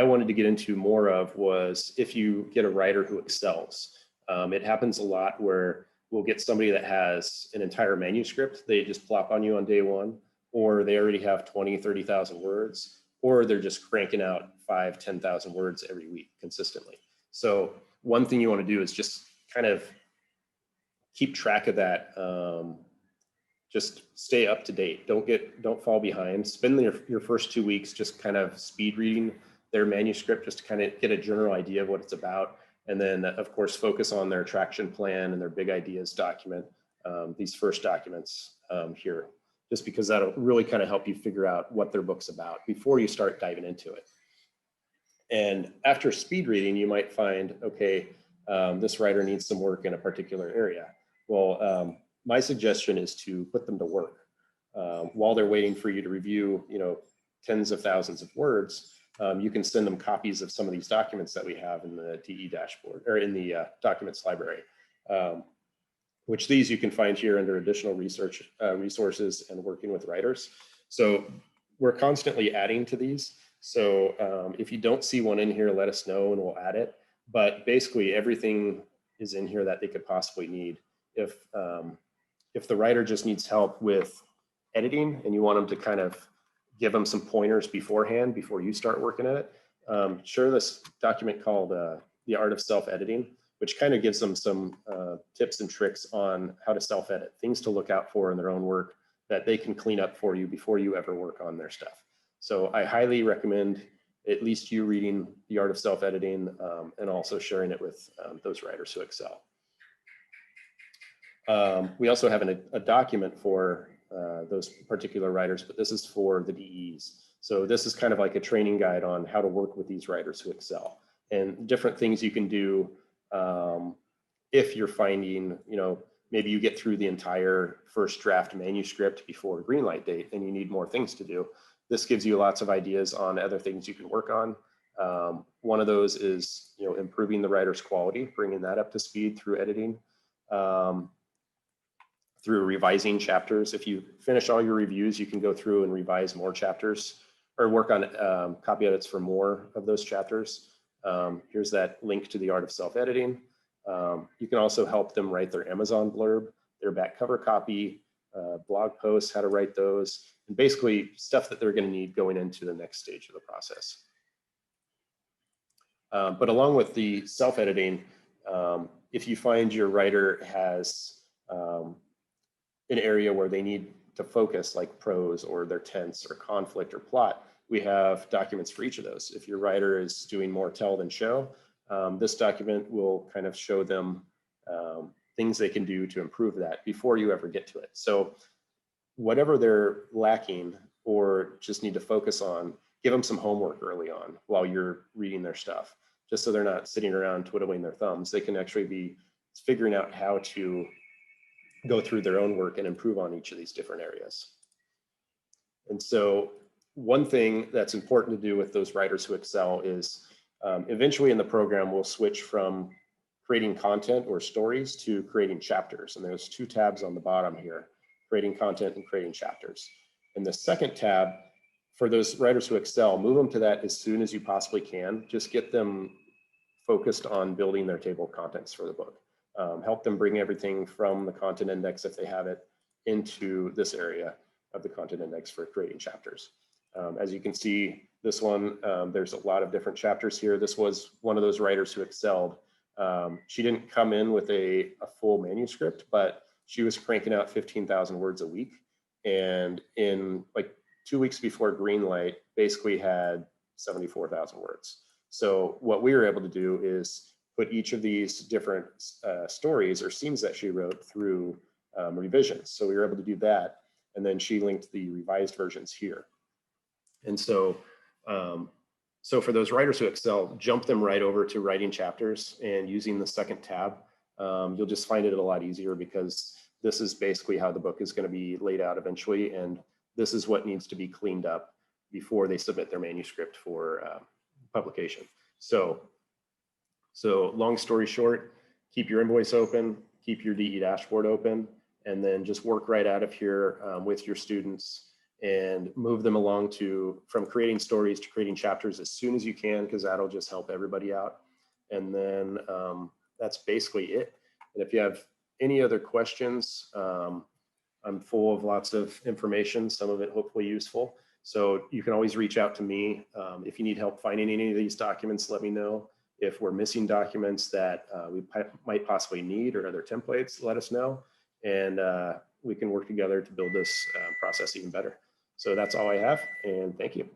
I wanted to get into more of was if you get a writer who excels. It happens a lot where we'll get somebody that has an entire manuscript, they just plop on you on day one, or they already have 20, 30,000 words, or they're just cranking out 5, 10,000 words every week consistently. So one thing you want to do is just kind of keep track of that. Just stay up to date. Don't fall behind. Spend your first 2 weeks just kind of speed reading their manuscript, just to kind of get a general idea of what it's about. And then of course, focus on their traction plan and their big ideas document, these first documents here, just because that'll really kind of help you figure out what their book's about before you start diving into it. And after speed reading, you might find, okay, this writer needs some work in a particular area. Well, my suggestion is to put them to work while they're waiting for you to review, tens of thousands of words. You can send them copies of some of these documents that we have in the DE dashboard, or in the documents library, which these you can find here under additional research resources and working with writers. So we're constantly adding to these. So if you don't see one in here, let us know and we'll add it. But basically everything is in here that they could possibly need. If the writer just needs help with editing and you want them to kind of give them some pointers beforehand before you start working at it, share this document called The Art of Self-Editing, which kind of gives them some tips and tricks on how to self-edit, things to look out for in their own work that they can clean up for you before you ever work on their stuff. So I highly recommend at least you reading The Art of Self-Editing and also sharing it with those writers who excel. We also have a document for those particular writers, but this is for the DEs. So this is kind of like a training guide on how to work with these writers who excel and different things you can do if you're finding, maybe you get through the entire first draft manuscript before green light date and you need more things to do. This gives you lots of ideas on other things you can work on. One of those is, improving the writer's quality, bringing that up to speed through editing. Through revising chapters. If you finish all your reviews, you can go through and revise more chapters or work on copy edits for more of those chapters. Here's that link to The Art of Self-Editing. You can also help them write their Amazon blurb, their back cover copy, blog posts, how to write those, and basically stuff that they're going to need going into the next stage of the process. But along with the self-editing, if you find your writer has an area where they need to focus, like prose or their tense or conflict or plot, we have documents for each of those. If your writer is doing more tell than show, this document will kind of show them things they can do to improve that before you ever get to it. So whatever they're lacking or just need to focus on, give them some homework early on while you're reading their stuff, just so they're not sitting around twiddling their thumbs. They can actually be figuring out how to go through their own work and improve on each of these different areas. And so one thing that's important to do with those writers who excel is eventually in the program, we'll switch from creating content or stories to creating chapters. And there's 2 tabs on the bottom here, creating content and creating chapters. And the second tab, for those writers who excel, move them to that as soon as you possibly can. Just get them focused on building their table of contents for the book. Help them bring everything from the content index, if they have it, into this area of the content index for creating chapters. As you can see, this one, there's a lot of different chapters here. This was one of those writers who excelled. She didn't come in with a full manuscript, but she was cranking out 15,000 words a week. And in like 2 weeks before green light, basically had 74,000 words. So what we were able to do is put each of these different stories or scenes that she wrote through revisions. So we were able to do that. And then she linked the revised versions here. And so, so for those writers who excel, jump them right over to writing chapters and using the second tab. You'll just find it a lot easier because this is basically how the book is going to be laid out eventually. And this is what needs to be cleaned up before they submit their manuscript for publication. So long story short, keep your invoice open, keep your DE dashboard open, and then just work right out of here with your students and move them along from creating stories to creating chapters as soon as you can, because that'll just help everybody out. And then that's basically it. And if you have any other questions, I'm full of lots of information, some of it hopefully useful. So you can always reach out to me. If you need help finding any of these documents, let me know. If we're missing documents that we might possibly need or other templates, let us know. And we can work together to build this process even better. So that's all I have, and thank you.